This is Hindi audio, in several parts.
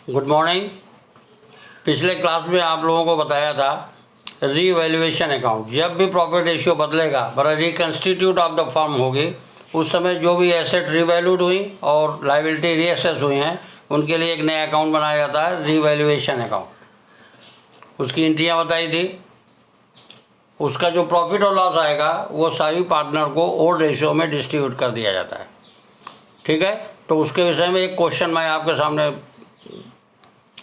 Good morning. पिछले क्लास में आप लोगों को बताया था रीवैल्यूएशन अकाउंट। जब भी प्रॉफिट रेशियो बदलेगा मतलब रिकन्स्टिट्यूट ऑफ द फर्म होगी, उस समय जो भी एसेट रीवैल्यूड हुई और लाइबिलिटी रीअसेस हुई हैं उनके लिए एक नया अकाउंट बनाया जाता है, रीवैल्यूएशन अकाउंट। उसकी एंट्रियाँ बताई थी। उसका जो प्रॉफिट और लॉस आएगा वो सारी पार्टनर को ओल्ड रेशियो में डिस्ट्रीब्यूट कर दिया जाता है। ठीक है, तो उसके विषय में एक क्वेश्चन मैं आपके सामने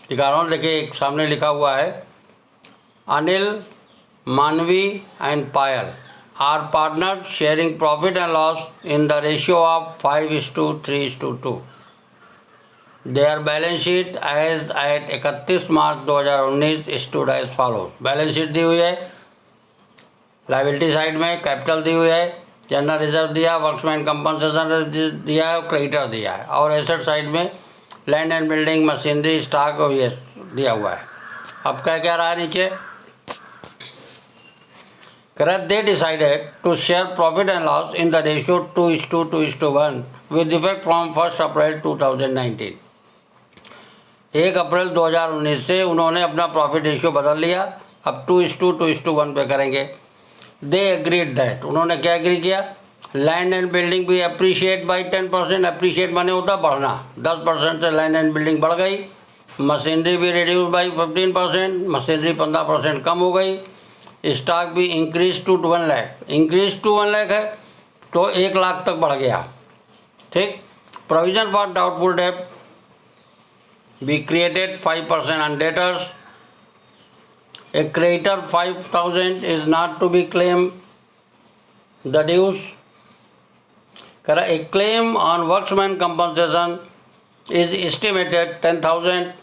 दिखा रहा हूँ। देखिए, एक सामने लिखा हुआ है, Anil, Manvi and Payal are partner sharing profit and loss in the ratio of 5:3:2। There balance sheet as at 31 March 2019 stood as follows. Balance sheet दी हुई है, लाइबिलिटी साइड में कैपिटल दी हुई है, जनरल रिजर्व दिया, वर्क्समैन कंपनसेशन दिया है और क्रेडिटर दिया है, और एसेट साइड में land and building, machinery, stock और ये दिया हुआ है। अब क्या क्या रहा है नीचे, they decided to share profit and loss in the ratio 2:2:1 with effect from 1 April 2019। 1 April 2019 से उन्होंने अपना प्रॉफिट रेशियो बदल लिया, अब 2:2:1 पे करेंगे। दे एग्रीड दैट, उन्होंने क्या एग्री किया, लैंड एंड बिल्डिंग भी अप्रिशिएट बाई 10%। अप्रिशिएट माने होता बढ़ना, 10% से लैंड एंड बिल्डिंग बढ़ गई। मशीनरी भी रिड्यूस बाई 15%, मशीनरी 15% कम हो गई। स्टॉक भी increase to 1 lakh, increase to 1 lakh है तो 1 लाख तक बढ़ गया। ठीक। Provision for doubtful debt be created 5% on debtors. A creditor 5,000 is not to be claimed the dues. A claim on workman compensation is estimated 10,000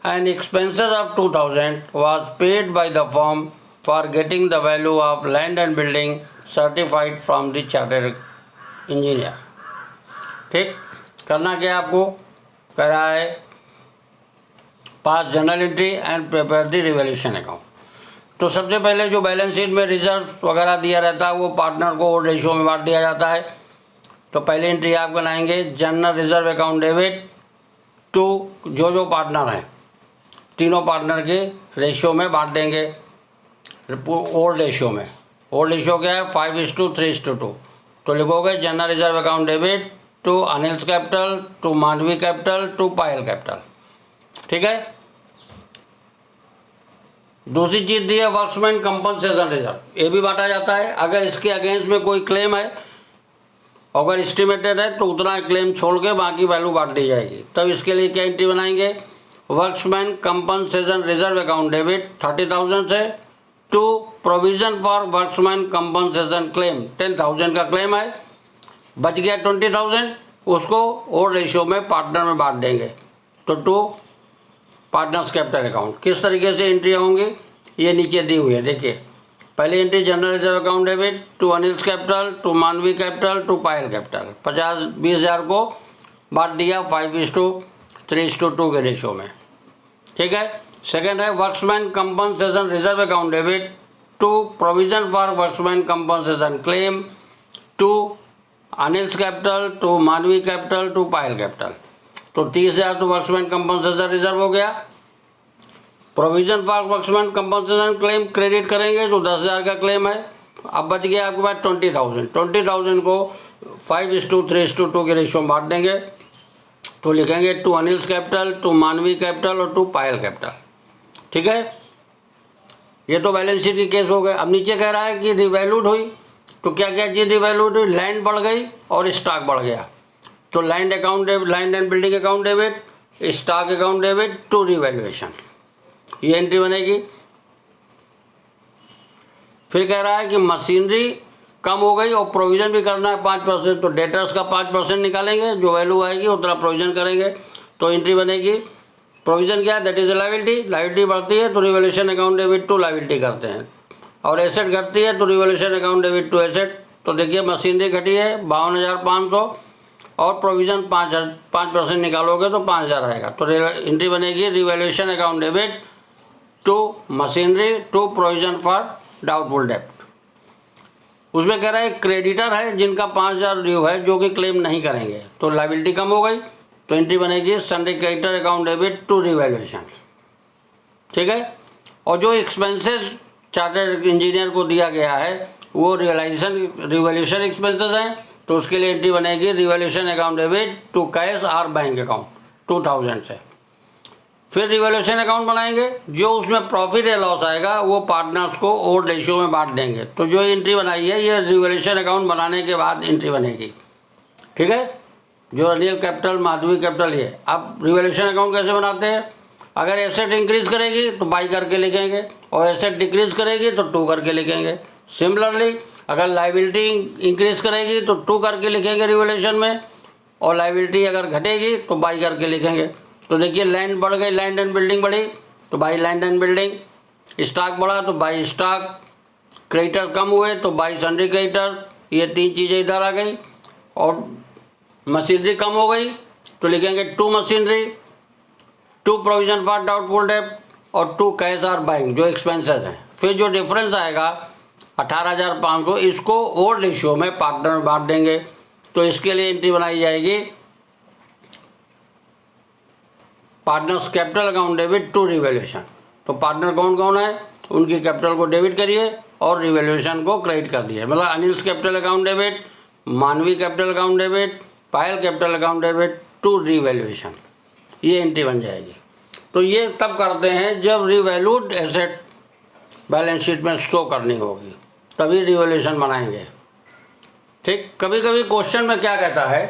and expenses of 2,000 was paid by the firm for getting the value of land and building certified from the chartered engineer. ठीक, करना क्या आपको, कह रहा है pass general entry and prepare the revaluation account. तो सबसे पहले जो बैलेंस शीट में रिजर्व वगैरह दिया रहता है वो पार्टनर को ओल्ड रेशियो में बांट दिया जाता है। तो पहली एंट्री आप बनाएंगे, general reserve account debit to जो पार्टनर हैं, तीनों पार्टनर के रेशियो में बांट देंगे ओल्ड रेशियो में। ओल्ड रेशियो क्या है, 5:3:2। तो लिखोगे general reserve account debit to Anil's capital, to Manvi capital, to Payal capital. ठीक है। दूसरी चीज़ दी है वर्क्समैन कंपनसेशन रिजर्व, ये भी बांटा जाता है। अगर इसके अगेंस्ट में कोई क्लेम है, अगर एस्टिमेटेड है तो उतना क्लेम छोड़ के बाकी वैल्यू बांट दी जाएगी। तब इसके लिए क्या एंट्री बनाएंगे, workmen's compensation reserve account debit 30,000 से to provision for workmen's compensation claim 10,000 का क्लेम है, बच गया 20,000, उसको ओल्ड रेशियो में पार्टनर में बांट देंगे। तो टू पार्टनर्स कैपिटल अकाउंट। किस तरीके से एंट्रियाँ होंगी ये नीचे दी हुई है, देखिए। पहली entry general reserve account debit to Anil's capital, to Manvi capital, to Payal capital. 20,000 को बांट दिया 5:3:2 के रेशियो में। ठीक है। सेकेंड है workmen's compensation reserve account debit to provision for workmen's compensation claim to Anil's capital, to Manvi capital, to Payal capital. तो 30,000 तो वर्क्समैन कंपनसेशन रिजर्व हो गया। Provision for workmen's compensation claim credit करेंगे तो 10,000 का क्लेम है। अब बच गया आपके पास 20,000। 20,000 को 5:3:2 के रेशियो में बांट देंगे। तो लिखेंगे to Anil's capital, to Manvi capital और टू पायल कैपिटल। ठीक है। ये तो बैलेंस शीट की केस हो गए। अब नीचे कह रहा है कि रिवैल्यूड हुई, तो क्या क्या चीज़ रिवैल्यूड हुई, लैंड बढ़ गई और स्टॉक बढ़ गया। तो land account debit, land and building account debit, stock account debit to revaluation, ये एंट्री बनेगी। फिर कह रहा है कि मशीनरी कम हो गई और प्रोविज़न भी करना है 5%, तो डेटर्स का 5% निकालेंगे, जो वैल्यू आएगी उतना प्रोविज़न करेंगे। तो एंट्री बनेगी, प्रोविज़न क्या है, दैट इज़ लाइबिलिटी। लाइबिलिटी बढ़ती है तो revaluation account debit to liability करते हैं, और एसेट घटती है तो revaluation account debit to asset. तो देखिए मशीनरी घटी है 52,500 और प्रोविज़न 5% निकालोगे तो 5,000 आएगा। तो एंट्री बनेगी revaluation account debit to machinery to provision for doubtful डेब्ट। उसमें कह रहा है क्रेडिटर है जिनका 5,000 ड्यू है जो कि क्लेम नहीं करेंगे, तो लाइबिलिटी कम हो गई तो एंट्री बनेगी sundry creditor account debit to revaluation, ठीक है। और जो एक्सपेंसेस चार्टर्ड इंजीनियर को दिया गया है वो रिवैल्यूएशन एक्सपेंसेस हैं, तो उसके लिए एंट्री बनेगी revaluation account debit to cash और बैंक अकाउंट 2000 से। फिर रिवैल्यूएशन अकाउंट बनाएंगे, जो उसमें प्रॉफिट या लॉस आएगा वो पार्टनर्स को ओड रेशियो में बांट देंगे। तो जो एंट्री बनाई है ये रिवैल्यूएशन अकाउंट बनाने के बाद एंट्री बनेगी, ठीक है। जो रियल कैपिटल, माधवी कैपिटल, ये अब रिवैल्यूएशन अकाउंट कैसे बनाते हैं, अगर एसेट इंक्रीज करेगी तो बाई करके लिखेंगे और एसेट डिक्रीज करेगी तो टू करके लिखेंगे। सिमिलरली अगर लाइबिलिटी इंक्रीज करेगी तो टू करके लिखेंगे रिवैल्यूएशन में, और लाइबिलिटी अगर घटेगी तो बाई करके लिखेंगे। तो देखिए लैंड बढ़ गई, लैंड एंड बिल्डिंग बढ़ी तो by land and building, stock बढ़ा तो बाई स्टॉक, क्रेडिटर कम हुए तो बाई सन्ड्री क्रेडिटर, ये तीन चीज़ें इधर आ गई। और मशीनरी कम हो गई तो लिखेंगे to machinery, to provision for doubtful डेब्ट और टू कैश और बैंक जो एक्सपेंसेस हैं। फिर जो डिफरेंस आएगा 18,500 इसको ओल्ड रेशियो में पार्टनर में बांट देंगे। तो इसके लिए एंट्री बनाई जाएगी partners capital account debit to revaluation. तो पार्टनर कौन कौन है, उनकी कैपिटल को डेबिट करिए और रिवैल्यूएशन को क्रेडिट कर दिए। मतलब Anil's capital account debit, Manvi capital account debit, Payal capital account debit to revaluation, ये एंट्री बन जाएगी। तो ये तब करते हैं जब रिवैल्यूड एसेट बैलेंस शीट में शो करनी होगी, तभी रिवैल्यूएशन बनाएंगे, ठीक। कभी कभी क्वेश्चन में क्या कहता है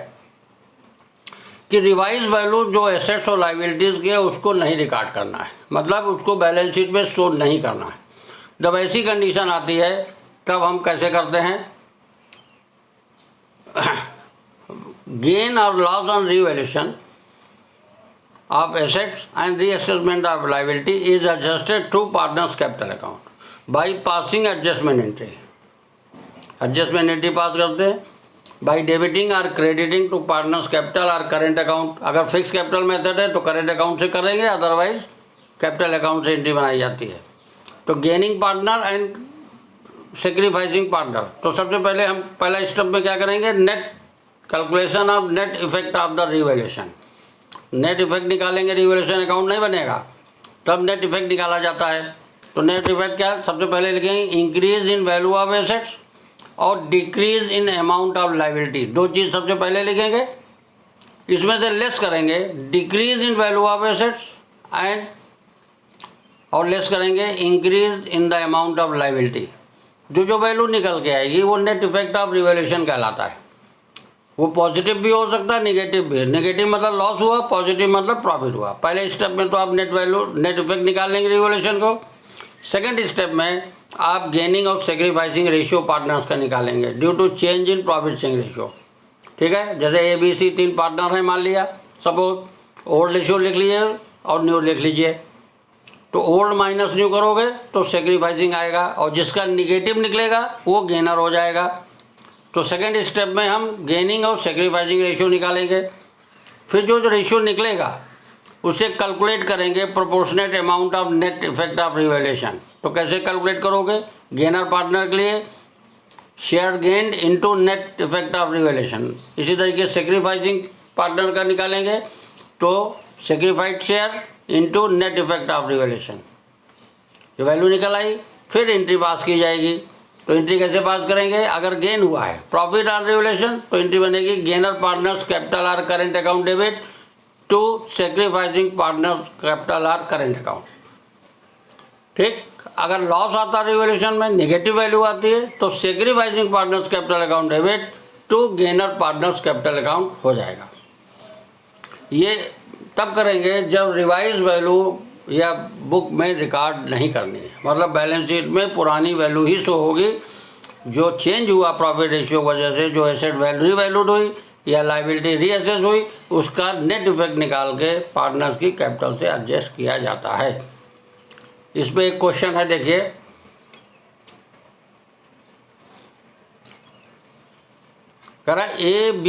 कि रिवाइज वैल्यू जो एसेट्स और लाइबिलिटीज़ की है उसको नहीं रिकॉर्ड करना है, मतलब उसको बैलेंस शीट में शो नहीं करना है। जब ऐसी कंडीशन आती है तब हम कैसे करते हैं, गेन और loss on revaluation of assets and reassessment of liability is adjusted to partners capital account by passing adjustment entry। adjustment entry पास करते हैं by debiting or crediting to partners capital और current account। अगर फिक्स कैपिटल मेथड है तो करेंट अकाउंट से करेंगे, अदरवाइज कैपिटल अकाउंट से एंट्री बनाई जाती है। तो gaining partner and sacrificing partner, तो सबसे पहले हम पहला स्टेप में क्या करेंगे, net calculation of net effect of the revaluation. Net effect निकालेंगे, रिवैल्यूएशन अकाउंट नहीं बनेगा, तब नेट इफेक्ट निकाला जाता है। तो नेट इफेक्ट क्या है, सबसे पहले लिखेंगे increase in value of assets और decrease in amount of liability, दो चीज़ सबसे पहले लिखेंगे। इसमें से लेस करेंगे decrease in value of assets and और लेस करेंगे increase in the amount of liability. जो वैल्यू निकल के आएगी वो नेट इफेक्ट ऑफ रिवैल्यूएशन कहलाता है। वो पॉजिटिव भी हो सकता है, निगेटिव भी। निगेटिव मतलब लॉस हुआ, पॉजिटिव मतलब प्रॉफिट हुआ। पहले स्टेप में तो आप नेट इफेक्ट निकाल लेंगे रिवैल्यूएशन को। सेकंड स्टेप में आप गेनिंग और सेक्रीफाइसिंग रेशियो पार्टनर्स का निकालेंगे due to change in profit sharing ratio, ठीक है। जैसे ABC 3 पार्टनर हैं मान लिया, सपोज ओल्ड रेशियो लिख लीजिए और न्यू लिख लीजिए। तो ओल्ड माइनस न्यू करोगे तो सेक्रीफाइसिंग आएगा और जिसका निगेटिव निकलेगा वो गेनर हो जाएगा। तो सेकेंड स्टेप में हम गेनिंग और सेक्रीफाइसिंग रेशियो निकालेंगे। फिर जो रेशियो निकलेगा उसे कैलकुलेट करेंगे proportionate amount of net effect of revaluation. तो कैसे कैलकुलेट करोगे, गेनर पार्टनर के लिए share gained into net effect of revaluation. इसी तरीके सेक्रीफाइसिंग पार्टनर का निकालेंगे तो सेक्रीफाइड share into net effect of revaluation. ये वैल्यू निकल आई, फिर एंट्री पास की जाएगी। तो एंट्री कैसे पास करेंगे, अगर गेन हुआ है प्रॉफिट ऑन रिवैल्यूएशन तो एंट्री बनेगी गेनर पार्टनर्स कैपिटल और current account debit to sacrificing partners capital और करेंट अकाउंट, ठीक। अगर लॉस आता है रिवैल्यूएशन में, नेगेटिव वैल्यू आती है तो sacrificing partners capital account debit to gainer partners capital account हो जाएगा। ये तब करेंगे जब रिवाइज वैल्यू या बुक में रिकॉर्ड नहीं करनी है, मतलब बैलेंस शीट में पुरानी वैल्यू ही शो होगी। जो चेंज हुआ प्रॉफिट रेशियो वजह से, जो एसेट वैल्यू रिवैल्यूड हुई या लाइबिलिटी रीअसेस हुई, उसका नेट इफेक्ट निकाल के पार्टनर्स की कैपिटल से एडजस्ट किया जाता है। इस पर एक क्वेश्चन है, देखिए कह रहा है A, B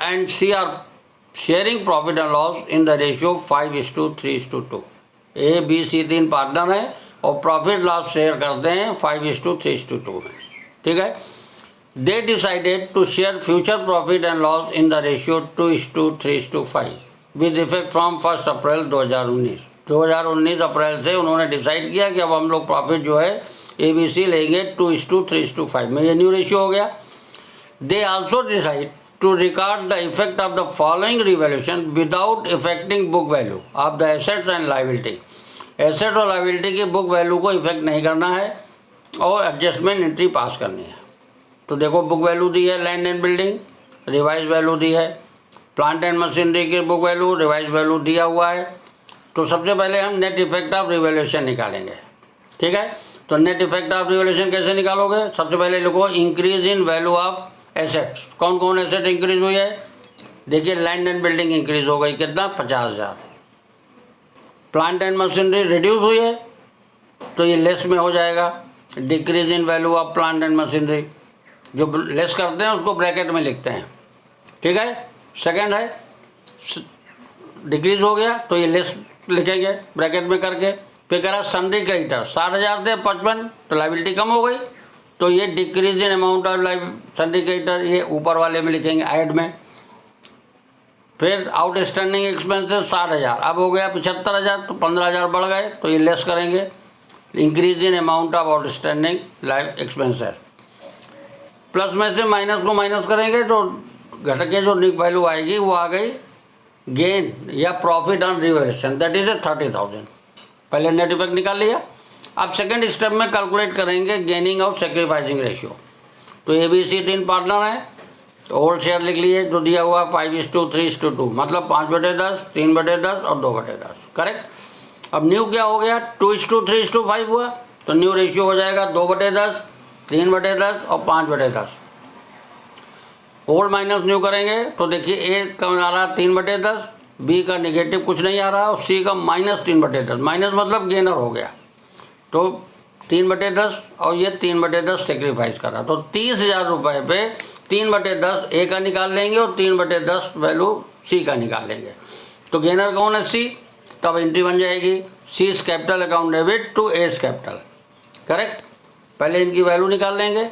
and C are sharing profit and loss in the ratio 5:3:2। ABC 3 partner हैं और प्रॉफिट लॉस शेयर करते हैं 5:3:2 में, ठीक है। They decided to share future profit and loss in the ratio 2:3:5 with effect from 1 April 2019। 2019 अप्रैल से उन्होंने डिसाइड किया कि अब हम लोग प्रॉफिट जो है ABC लेंगे 2:3:5 में। ये न्यू रेशियो हो गया। They also decide to record the effect of the following revaluation without affecting book value of the assets and liability। Asset और लाइबिलिटी की बुक वैल्यू को इफेक्ट नहीं करना है और एडजस्टमेंट एंट्री पास करनी है। तो देखो बुक वैल्यू दी है land and building, revise value दी है, प्लांट एंड मशीनरी की बुक वैल्यू, रिवाइज वैल्यू दिया हुआ है। तो सबसे पहले हम नेट इफेक्ट ऑफ रिवैल्यूएशन निकालेंगे, ठीक है। तो नेट इफेक्ट ऑफ रिवैल्यूएशन कैसे निकालोगे? सबसे पहले लिखो increase in value of assets. कौन कौन एसेट इंक्रीज हुई है? देखिए लैंड एंड बिल्डिंग इंक्रीज हो गई, कितना? 50,000। प्लांट एंड मशीनरी रिड्यूस हुई है तो ये लेस में हो जाएगा, decrease in value of plant and machinery. जो लेस करते हैं उसको ब्रैकेट में लिखते हैं, ठीक है। सेकंड है डिक्रीज हो गया तो ये लेस लिखेंगे ब्रैकेट में करके। फिर कह रहा सन्ड्री क्रेडिटर 60,000 थे 55, तो लाइबिलिटी कम हो गई तो ये decrease in amount of sundry creditor, ये ऊपर वाले में लिखेंगे ऐड में। फिर आउटस्टैंडिंग एक्सपेंसेस 60,000 अब हो गया 75,000, तो 15,000 बढ़ गए तो ये लेस करेंगे, increase in amount of outstanding life expenses. Plus में से माइनस को माइनस करेंगे तो घट के जो निक वैल्यू आएगी वो आ गई गेन या profit on revaluation, that is 30,000। पहले नेट इफेक्ट निकाल लिया। अब सेकंड स्टेप में कैलकुलेट करेंगे गेनिंग और सेक्रीफाइसिंग रेशियो। तो ABC 3 पार्टनर है तो होल शेयर लिख लिए जो दिया हुआ 5:3:2, मतलब 5/10, 3/10 और 2/10, करेक्ट। अब न्यू क्या हो गया? 2:3:5 हुआ तो न्यू रेशियो हो जाएगा 2/10, 3/10 और 5/10। होल माइनस न्यू करेंगे तो देखिए ए का आ रहा 3/10, बी का निगेटिव कुछ नहीं आ रहा और सी का -3/10। माइनस मतलब गेनर हो गया तो 3/10 और ये 3/10 सेक्रीफाइस करा तो 30,000 रुपये पे 3/10 ए का निकाल लेंगे और 3/10 वैल्यू सी का निकाल लेंगे। तो गेनर कौन है? सी। तो अब एंट्री बन जाएगी C's capital account debit to A's capital, correct. पहले इनकी वैल्यू निकाल लेंगे,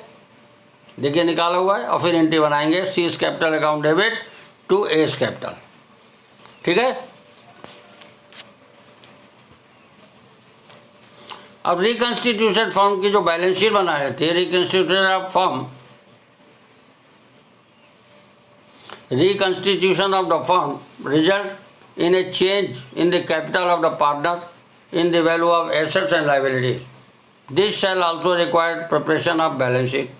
देखिए निकाला हुआ है, और फिर एंट्री बनाएंगे C's capital account debit to A's capital, ठीक है। अब रिकंस्टिट्यूशन फर्म की जो बैलेंस शीट बना रहे थे, reconstitution of firm, reconstitution of the firm result in a change in the capital of the partner in the value of assets and liabilities. This shall also require preparation of balance sheet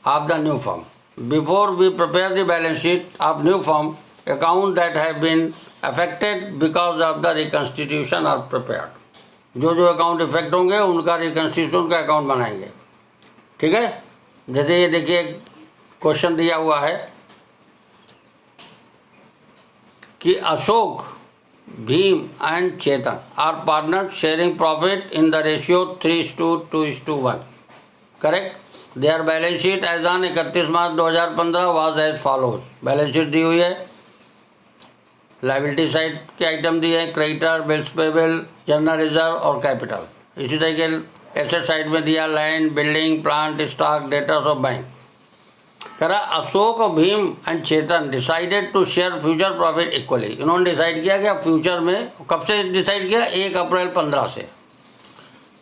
of the new firm. Before we prepare the balance sheet of new firm, account that have been affected because of the reconstitution are prepared. जो जो अकाउंट इफेक्ट होंगे उनका रिकंस्टिट्यूशन का अकाउंट बनाएंगे, ठीक है। जैसे ये देखिए क्वेश्चन दिया हुआ है कि Ashok, Bhim and Chetan are partner sharing profit in the ratio 3:2:1, correct. There balance sheet as on 31 March 2015 was as follows. Balance sheet दी हुई है, लाइबिलिटी साइड के आइटम दिए हैं creditor, bills payable, general reserve और कैपिटल। इसी तरीके एसेट साइड में दिया land, building, plant, stock, debtors और बैंक। कह रहा अशोक और Bhim and Chetan decided to share future profit equally. इन्होंने डिसाइड किया कि अब फ्यूचर में, कब से डिसाइड किया? 1 अप्रैल 15 से।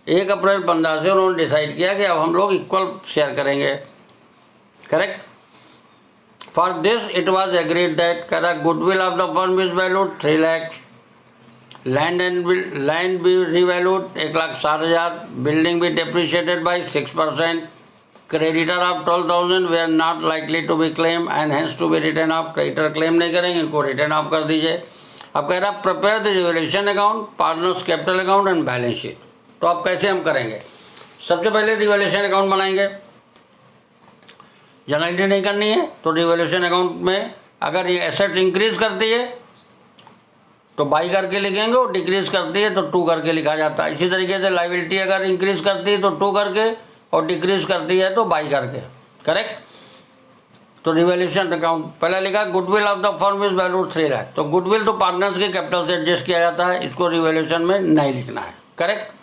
1 अप्रैल 15 से उन्होंने डिसाइड किया कि अब हम लोग इक्वल शेयर करेंगे, correct. For this it was agreed that, कह रहा goodwill of the firm is valued 3 lakh, land भी रीवैल्यूड 1,60,000, बिल्डिंग भी depreciated by 6%, creditor of 12,000 were not likely to be claim and hence to be written off. Creditor claim नहीं करेंगे, इनको रिटर्न ऑफ कर दीजिए। अब कह रहा prepare the revaluation account, partners capital account and balance sheet. तो अब कैसे हम करेंगे? सबसे पहले रिवैल्यूएशन अकाउंट बनाएंगे। जनरल एंट्री नहीं करनी है तो रिवैल्यूएशन अकाउंट में अगर ये एसेट इंक्रीज करती है तो बाई करके लिखेंगे और डिक्रीज करती है तो 2 करके लिखा जाता है। इसी तरीके से लाइबिलिटी अगर इंक्रीज करती है तो 2 करके और डिक्रीज करती है तो बाई करके, करेक्ट। तो रिवैल्यूएशन अकाउंट पहला लिखा goodwill of the firm is valued 3 lakh. तो गुडविल तो पार्टनर्स के कैपिटल से एडजस्ट किया जाता है, इसको रिवैल्यूएशन में नहीं लिखना है, करेक्ट।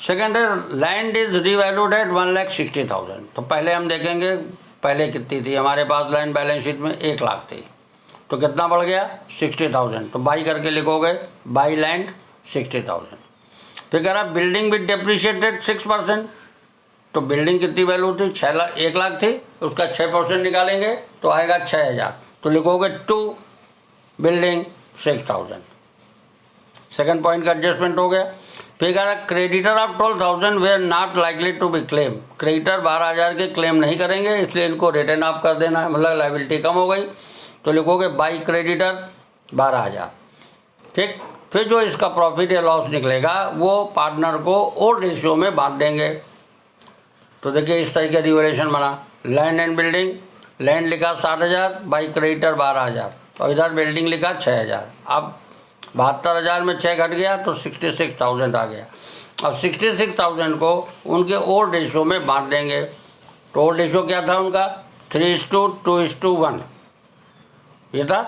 सेकेंड है लैंड इज रीवैल्यूड एट 1,60,000। तो पहले हम देखेंगे पहले कितनी थी, हमारे पास लाइन बैलेंस शीट में 1 लाख थी, तो कितना बढ़ गया 60,000, तो बाई करके लिखोगे बाई लैंड 60,000। फिर कह रहा बिल्डिंग विद डेप्रिशिएटेड 6%, तो बिल्डिंग कितनी वैल्यू थी 1 लाख थी, उसका 6% निकालेंगे तो आएगा 6,000, तो लिखोगे टू बिल्डिंग 6,000। सेकंड पॉइंट का एडजस्टमेंट हो गया। फिर कह रहा creditor of 12,000 were not likely to be claim, creditor 12,000 के क्लेम नहीं करेंगे, इसलिए इनको रिटर्न ऑफ कर देना है, मतलब लाइबिलिटी कम हो गई, तो लिखोगे बाई क्रेडिटर 12,000। ठीक, फिर जो इसका प्रॉफिट या लॉस निकलेगा वो पार्टनर को ओल्ड रेशियो में बांट देंगे। तो देखिए इस तरीके रिवैल्यूएशन बना, लैंड एंड बिल्डिंग, लैंड लिखा 60,000 बाई क्रेडिटर 12,000 और इधर बिल्डिंग लिखा 6,000। अब 72,000 में 6 घट गया तो 66,000 आ गया। अब 66,000 को उनके ओल्ड रेशियो में बांट देंगे। तो ओल्ड रेशियो क्या था उनका 3:2:1 ये था,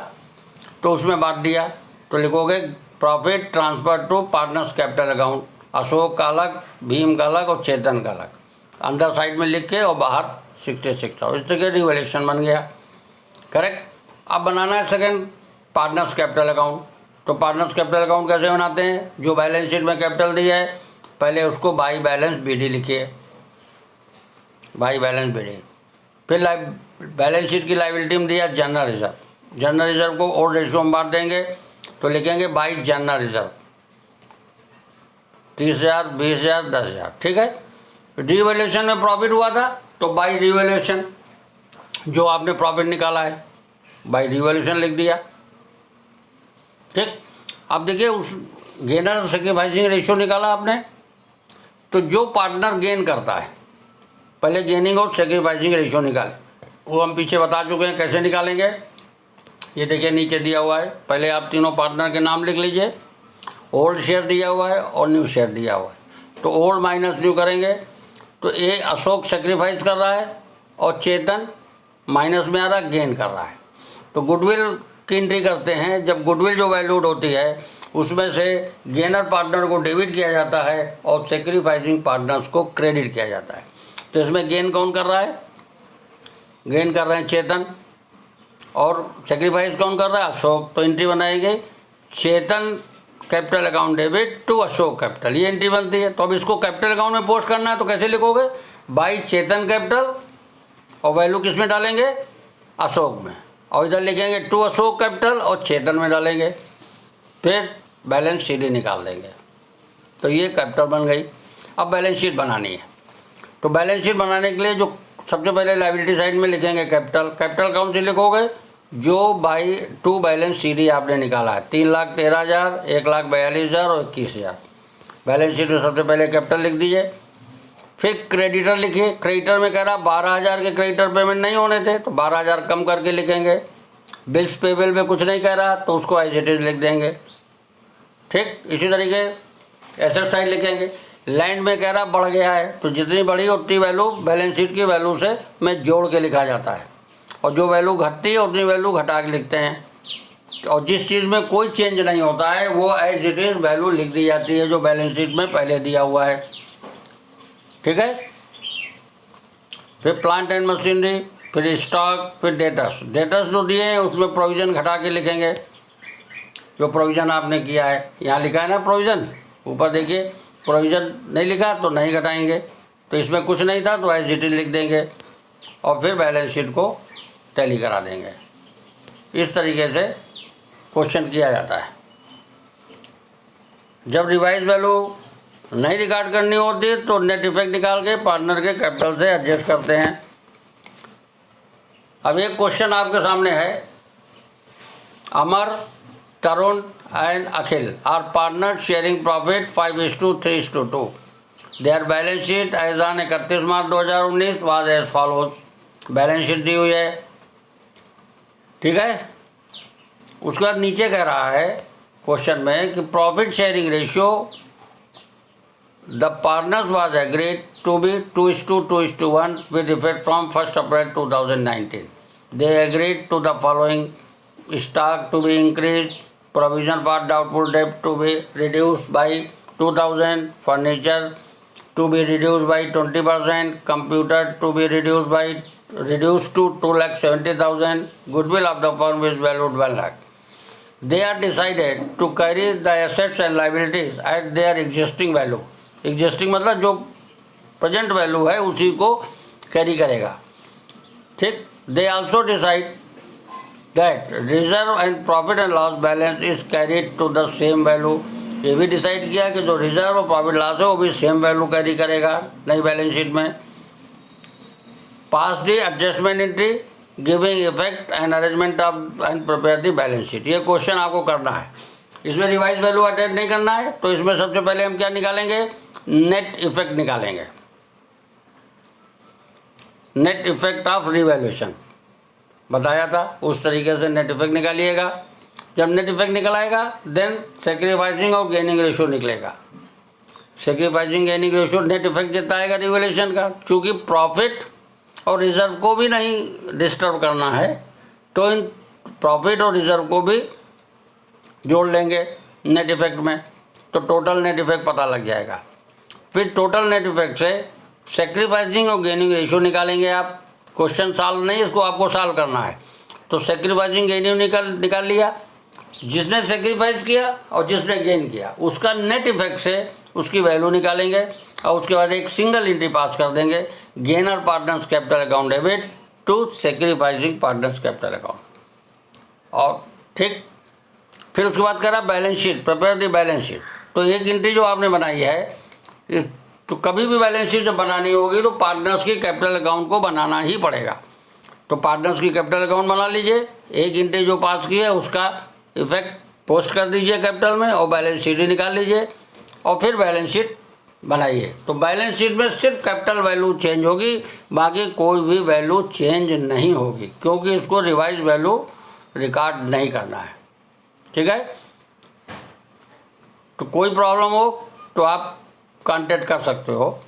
तो उसमें बांट दिया। तो लिखोगे profit transfer to partners capital account, Ashok का अलग, भीम का अलग और चेतन का अलग, अंदर साइड में लिख के और बाहर 66,000। इस तरह रिवैल्यूएशन बन गया। करेक्ट। अब बनाना है सेकंड पार्टनर्स कैपिटल अकाउंट। तो पार्टनर्स कैपिटल अकाउंट कैसे बनाते हैं, जो बैलेंस शीट में कैपिटल दिया है पहले उसको बाई बैलेंस बीडी लिखिए, बाई बैलेंस बीडी। फिर बैलेंस शीट की लाइबिलिटी में दिया जनरल रिजर्व, जनरल रिजर्व को ओल्ड रेशियो में बांट देंगे, तो लिखेंगे बाई जनरल रिजर्व 30,000, 20,000, 10,000। ठीक है। रिवैल्यूएशन में प्रॉफिट हुआ था तो बाई रिवैल्यूएशन, जो आपने प्रॉफिट निकाला है बाई रिवैल्यूएशन लिख दिया। ठीक। अब देखिए उस गेनर सैक्रिफाइसिंग रेशियो निकाला आपने, तो जो पार्टनर गेन करता है पहले गेनिंग और सैक्रिफाइसिंग रेशियो निकाले, वो हम पीछे बता चुके हैं कैसे निकालेंगे। ये देखिए नीचे दिया हुआ है, पहले आप तीनों पार्टनर के नाम लिख लीजिए, ओल्ड शेयर दिया हुआ है और न्यू शेयर दिया हुआ है। तो ओल्ड माइनस न्यू करेंगे तो ए अशोक सेक्रीफाइस कर रहा है और चेतन माइनस में आ रहा गेन कर रहा है। तो गुडविल की एंट्री करते हैं, जब गुडविल जो वैल्यूड होती है उसमें से गेनर पार्टनर को डेबिट किया जाता है और सेक्रीफाइसिंग पार्टनर्स को क्रेडिट किया जाता है। तो इसमें गेन कौन कर रहा है, गेन कर रहे हैं चेतन, और सेक्रीफाइस कौन कर रहा है अशोक। तो एंट्री बनाएंगे Chetan capital account debit to Ashok capital, ये एंट्री बनती है। तो अब इसको कैपिटल अकाउंट में पोस्ट करना है तो कैसे लिखोगे, बाई चेतन कैपिटल और वैल्यू किस में डालेंगे अशोक में, और इधर लिखेंगे टू अशोक कैपिटल और चेतन में डालेंगे, फिर बैलेंस शीट निकाल देंगे। तो ये कैपिटल बन गई। अब बैलेंस शीट बनानी है, तो बैलेंस शीट बनाने के लिए जो सबसे पहले लायबिलिटी साइड में लिखेंगे कैपिटल, कैपिटल कौन सी लिखोगे, जो बाई टू बैलेंस शीट आपने निकाला है 3,13,000, 1,42,000 और 21,000। बैलेंस शीट में सबसे पहले कैपिटल लिख दीजिए। फिर क्रेडिटर लिखिए, क्रेडिटर में कह रहा 12,000 के क्रेडिटर पेमेंट नहीं होने थे तो 12,000 कम करके लिखेंगे। बिल्स पेबल में कुछ नहीं कह रहा तो उसको एज इट इज लिख देंगे। ठीक, इसी तरीके एसेट साइड लिखेंगे। लैंड में कह रहा बढ़ गया है तो जितनी बढ़ी उतनी वैल्यू बैलेंस शीट की वैल्यू से में जोड़ के लिखा जाता है, और जो वैल्यू घटती है उतनी वैल्यू घटा के लिखते हैं। और जिस चीज़ में कोई चेंज नहीं होता है वो एज इट इज़ वैल्यू लिख दी जाती है जो बैलेंस शीट में पहले दिया हुआ है। ठीक है। फिर प्लांट एंड मशीनरी, फिर स्टॉक, फिर डेटर्स। डेटर्स जो दिए हैं उसमें प्रोविज़न घटा के लिखेंगे, जो प्रोविज़न आपने किया है। यहाँ लिखा है ना प्रोविज़न, ऊपर देखिए प्रोविज़न नहीं लिखा तो नहीं घटाएंगे, तो इसमें कुछ नहीं था तो एज इट इज लिख देंगे और फिर बैलेंस शीट को टैली करा देंगे। इस तरीके से क्वेश्चन किया जाता है। जब रिवाइज वैल्यू नहीं रिकॉर्ड करनी होती तो नेट इफेक्ट निकाल के पार्टनर के कैपिटल से एडजस्ट करते हैं। अब एक क्वेश्चन आपके सामने है, Amar, Tarun and Akhil are partner sharing profit 5:3:2। There balance sheet as on 31 March 2019 was as follows. Balance sheet दी हुई है। ठीक है। उसके बाद नीचे कह रहा है क्वेश्चन में कि profit sharing ratio the partners was agreed to be 2:2:1 with effect from 1 April 2019। They agreed to the following: stock to be increased, provision for doubtful debt to be reduced by 2,000, furniture to be reduced by 20%, computer to be reduced by reduced to 2,70,000. Goodwill of the firm is valued 1 lakh. They are decided to carry the assets and liabilities at their existing value. Existing मतलब जो प्रेजेंट वैल्यू है उसी को कैरी करेगा, ठीक. They also decide that reserve and profit and loss balance is carried to the same value. ये भी डिसाइड किया कि जो रिजर्व और प्रॉफिट लॉस है वो भी सेम वैल्यू कैरी करेगा नई बैलेंस शीट में. Pass the adjustment entry giving effect and arrangement of and prepare the balance sheet. ये क्वेश्चन आपको करना है. इसमें रिवाइज वैल्यू अटेंड नहीं करना है, तो इसमें सबसे पहले हम क्या निकालेंगे, नेट इफेक्ट निकालेंगे. नेट इफेक्ट ऑफ रिवैल्यूएशन बताया था, उस तरीके से नेट इफेक्ट निकालिएगा. जब नेट इफेक्ट निकल आएगा देन सेक्रीफाइसिंग और गेनिंग रेशियो निकलेगा. Sacrificing gaining ratio net effect जितना आएगा रिवैल्यूएशन का, चूँकि प्रॉफिट और रिजर्व को भी नहीं डिस्टर्ब करना है तो इन प्रॉफिट और रिजर्व को भी जोड़ लेंगे नेट इफेक्ट में, तो टोटल नेट इफेक्ट पता लग जाएगा. फिर टोटल नेट इफेक्ट से सेक्रीफाइसिंग और गेनिंग रेशियो निकालेंगे आप. क्वेश्चन सॉल्व नहीं, इसको आपको सॉल्व करना है. तो सेक्रीफाइसिंग गेनिंग निकाल लिया. जिसने सेक्रीफाइस किया और जिसने गेन किया उसका नेट इफेक्ट से उसकी वैल्यू निकालेंगे और उसके बाद एक सिंगल एंट्री पास कर देंगे, gainer partners capital account debit to sacrificing partners capital account. और ठीक, फिर उसके बाद करा balance sheet, prepare the balance sheet. तो एक एंट्री जो आपने बनाई है, तो कभी भी बैलेंस शीट जब बनानी होगी तो पार्टनर्स की कैपिटल अकाउंट को बनाना ही पड़ेगा. तो पार्टनर्स की कैपिटल अकाउंट बना लीजिए. एक एंट्री जो पास की है उसका इफेक्ट पोस्ट कर दीजिए कैपिटल में और बैलेंस शीट ही निकाल लीजिए और फिर बैलेंस शीट बनाइए. तो बैलेंस शीट में सिर्फ कैपिटल वैल्यू चेंज होगी, बाकी कोई भी वैल्यू चेंज नहीं होगी, क्योंकि इसको रिवाइज वैल्यू रिकॉर्ड नहीं करना है. ठीक है. तो कोई प्रॉब्लम हो तो आप कांटेक्ट कर सकते हो.